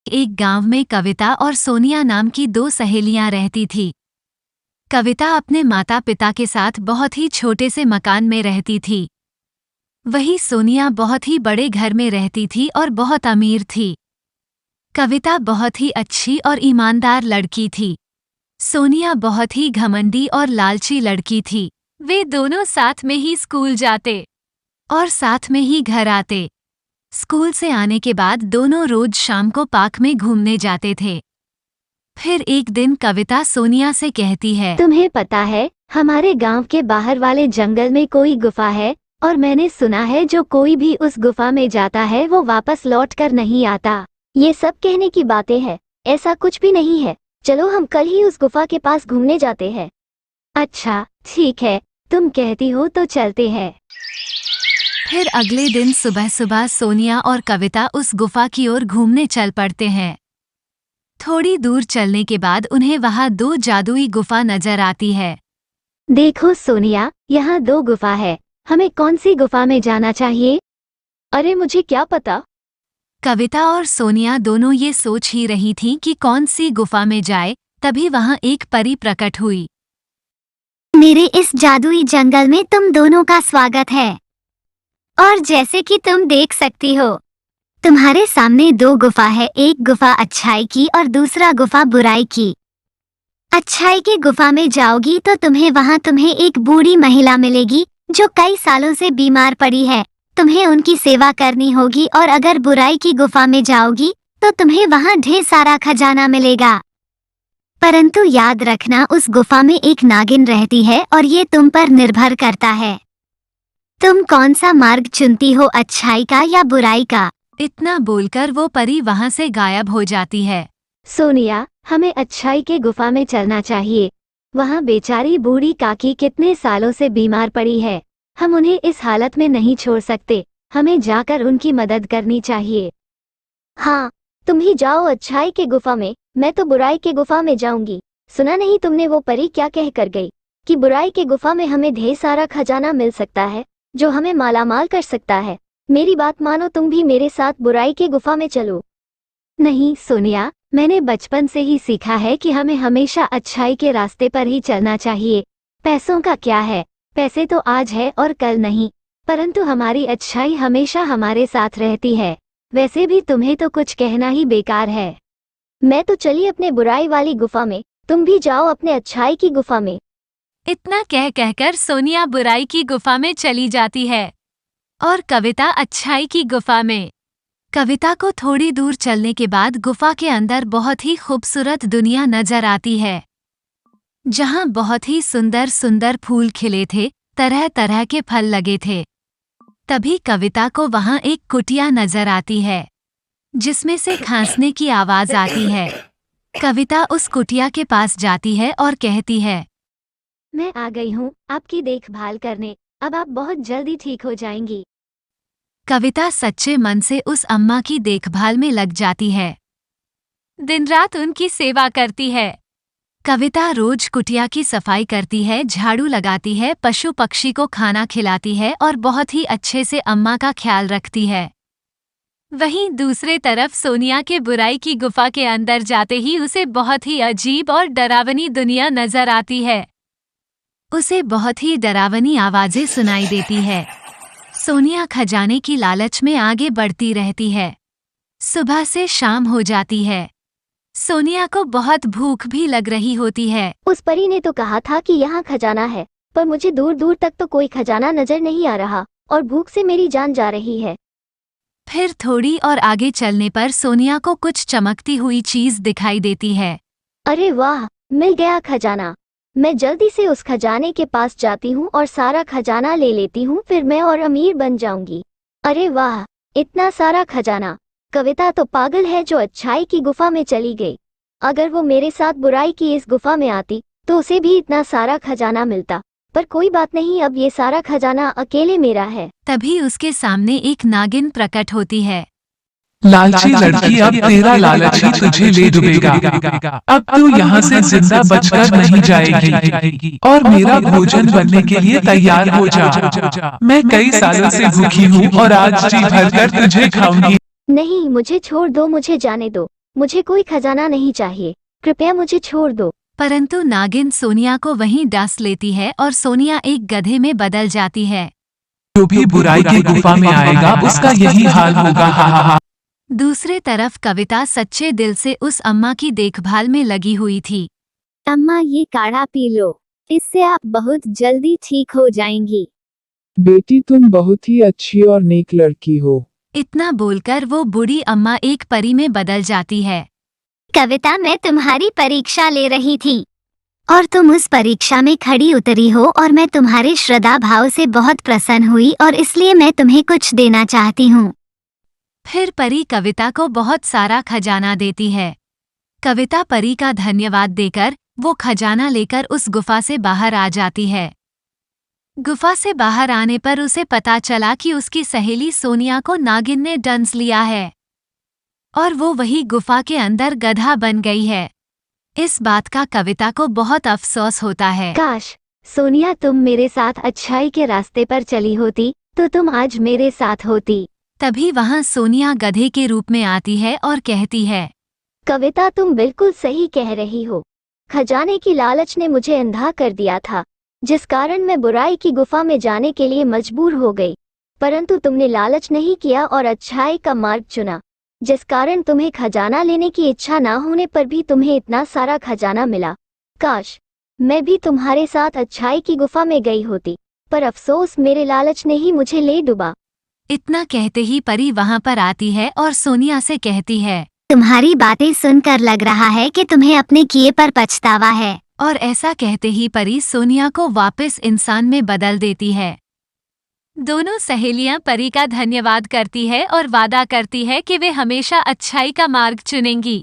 एक गांव में कविता और सोनिया नाम की दो सहेलियां रहती थी। कविता अपने माता पिता के साथ बहुत ही छोटे से मकान में रहती थी। वही सोनिया बहुत ही बड़े घर में रहती थी और बहुत अमीर थी। कविता बहुत ही अच्छी और ईमानदार लड़की थी। सोनिया बहुत ही घमंडी और लालची लड़की थी। वे दोनों साथ में ही स्कूल जाते और साथ में ही घर आते। स्कूल से आने के बाद दोनों रोज शाम को पार्क में घूमने जाते थे। फिर एक दिन कविता सोनिया से कहती है, तुम्हें पता है हमारे गांव के बाहर वाले जंगल में कोई गुफा है और मैंने सुना है जो कोई भी उस गुफा में जाता है वो वापस लौट कर नहीं आता। ये सब कहने की बातें हैं, ऐसा कुछ भी नहीं है। चलो हम कल ही उस गुफा के पास घूमने जाते हैं। अच्छा ठीक है, तुम कहती हो तो चलते हैं। फिर अगले दिन सुबह सुबह सोनिया और कविता उस गुफा की ओर घूमने चल पड़ते हैं। थोड़ी दूर चलने के बाद उन्हें वहां दो जादुई गुफा नजर आती है। देखो सोनिया, यहाँ दो गुफा है, हमें कौन सी गुफा में जाना चाहिए? अरे मुझे क्या पता। कविता और सोनिया दोनों ये सोच ही रही थीं कि कौन सी गुफा में जाए, तभी वहां एक परी प्रकट हुई। मेरे इस जादुई जंगल में तुम दोनों का स्वागत है। और जैसे कि तुम देख सकती हो, तुम्हारे सामने दो गुफा है, एक गुफा अच्छाई की और दूसरा गुफा बुराई की। अच्छाई की गुफा में जाओगी तो तुम्हें एक बूढ़ी महिला मिलेगी जो कई सालों से बीमार पड़ी है। तुम्हें उनकी सेवा करनी होगी। और अगर बुराई की गुफा में जाओगी तो तुम्हें वहां ढेर सारा खजाना मिलेगा। परंतु याद रखना, उस गुफा में एक नागिन रहती है और ये तुम पर निर्भर करता है। तुम कौन सा मार्ग चुनती हो, अच्छाई का या बुराई का? इतना बोलकर वो परी वहां से गायब हो जाती है। सोनिया, हमें अच्छाई के गुफा में चलना चाहिए। वहाँ बेचारी बूढ़ी काकी कितने सालों से बीमार पड़ी है। हम उन्हें इस हालत में नहीं छोड़ सकते। हमें जाकर उनकी मदद करनी चाहिए। हाँ, तुम ही जाओ अच्छाई के गुफा में, मैं तो बुराई के गुफा में जाऊंगी। सुना नहीं तुमने वो परी क्या कह कर गई कि बुराई के गुफा में हमें ढेर सारा खजाना मिल सकता है जो हमें मालामाल कर सकता है। मेरी बात मानो, तुम भी मेरे साथ बुराई के गुफा में चलो। नहीं सोनिया, मैंने बचपन से ही सीखा है कि हमें हमेशा अच्छाई के रास्ते पर ही चलना चाहिए। पैसों का क्या है, पैसे तो आज है और कल नहीं, परंतु हमारी अच्छाई हमेशा हमारे साथ रहती है। वैसे भी तुम्हें तो कुछ कहना ही बेकार है। मैं तो चली अपने बुराई वाली गुफा में, तुम भी जाओ अपने अच्छाई की गुफा में। इतना कहकर सोनिया बुराई की गुफा में चली जाती है और कविता अच्छाई की गुफा में। कविता को थोड़ी दूर चलने के बाद गुफा के अंदर बहुत ही खूबसूरत दुनिया नजर आती है, जहां बहुत ही सुंदर सुंदर फूल खिले थे, तरह तरह के फल लगे थे। तभी कविता को वहां एक कुटिया नजर आती है जिसमें से खांसने की आवाज आती है। कविता उस कुटिया के पास जाती है और कहती है, मैं आ गई हूँ आपकी देखभाल करने, अब आप बहुत जल्दी ठीक हो जाएंगी। कविता सच्चे मन से उस अम्मा की देखभाल में लग जाती है, दिन रात उनकी सेवा करती है। कविता रोज कुटिया की सफाई करती है, झाड़ू लगाती है, पशु पक्षी को खाना खिलाती है और बहुत ही अच्छे से अम्मा का ख्याल रखती है। वहीं दूसरे तरफ सोनिया के बुराई की गुफा के अंदर जाते ही उसे बहुत ही अजीब और डरावनी दुनिया नजर आती है। उसे बहुत ही डरावनी आवाजें सुनाई देती है। सोनिया खजाने की लालच में आगे बढ़ती रहती है। सुबह से शाम हो जाती है। सोनिया को बहुत भूख भी लग रही होती है। उस परी ने तो कहा था कि यहाँ खजाना है, पर मुझे दूर दूर तक तो कोई खजाना नजर नहीं आ रहा और भूख से मेरी जान जा रही है। फिर थोड़ी और आगे चलने पर सोनिया को कुछ चमकती हुई चीज दिखाई देती है। अरे वाह, मिल गया खजाना। मैं जल्दी से उस खजाने के पास जाती हूँ और सारा खजाना ले लेती हूँ, फिर मैं और अमीर बन जाऊंगी। अरे वाह, इतना सारा खजाना। कविता तो पागल है जो अच्छाई की गुफा में चली गई। अगर वो मेरे साथ बुराई की इस गुफा में आती तो उसे भी इतना सारा खजाना मिलता, पर कोई बात नहीं, अब ये सारा खजाना अकेले मेरा है। तभी उसके सामने एक नागिन प्रकट होती है। लालची लड़की, अब तेरा लालच ही तुझे ले डूबेगा। अब तू यहाँ से जिंदा बचकर नहीं जाएगी और मेरा भोजन बनने के लिए तैयार हो जा। मैं कई सालों से भूखी हूँ और आज जी भरकर तुझे खाऊंगी। नहीं, मुझे छोड़ दो, मुझे जाने दो। मुझे कोई खजाना नहीं चाहिए, कृपया मुझे छोड़ दो। परंतु नागिन सोनिया को वहीं डस लेती है और सोनिया एक गधे में बदल जाती है। जो भी बुराई की गुफा में आएगा उसका यही हाल होगा। हा हा हा। दूसरे तरफ कविता सच्चे दिल से उस अम्मा की देखभाल में लगी हुई थी। अम्मा ये काढ़ा पी लो, इससे आप बहुत जल्दी ठीक हो जाएंगी। बेटी तुम बहुत ही अच्छी और नेक लड़की हो। इतना बोलकर वो बूढ़ी अम्मा एक परी में बदल जाती है। कविता, मैं तुम्हारी परीक्षा ले रही थी और तुम उस परीक्षा में खड़ी उतरी हो और मैं तुम्हारे श्रद्धा भाव से बहुत प्रसन्न हुई और इसलिए मैं तुम्हें कुछ देना चाहती हूँ। फिर परी कविता को बहुत सारा खजाना देती है। कविता परी का धन्यवाद देकर वो खजाना लेकर उस गुफा से बाहर आ जाती है। गुफा से बाहर आने पर उसे पता चला कि उसकी सहेली सोनिया को नागिन ने डंस लिया है और वो वही गुफा के अंदर गधा बन गई है। इस बात का कविता को बहुत अफसोस होता है। काश सोनिया तुम मेरे साथ अच्छाई के रास्ते पर चली होती तो तुम आज मेरे साथ होती। तभी वहाँ सोनिया गधे के रूप में आती है और कहती है, कविता तुम बिल्कुल सही कह रही हो। खजाने की लालच ने मुझे अंधा कर दिया था, जिस कारण मैं बुराई की गुफा में जाने के लिए मजबूर हो गई। परंतु तुमने लालच नहीं किया और अच्छाई का मार्ग चुना, जिस कारण तुम्हें खजाना लेने की इच्छा ना होने पर भी तुम्हें इतना सारा खजाना मिला। काश मैं भी तुम्हारे साथ अच्छाई की गुफा में गई होती, पर अफसोस मेरे लालच ने ही मुझे ले डुबा। इतना कहते ही परी वहाँ पर आती है और सोनिया से कहती है, तुम्हारी बातें सुनकर लग रहा है कि तुम्हें अपने किए पर पछतावा है। और ऐसा कहते ही परी सोनिया को वापस इंसान में बदल देती है। दोनों सहेलियां परी का धन्यवाद करती है और वादा करती है कि वे हमेशा अच्छाई का मार्ग चुनेंगी।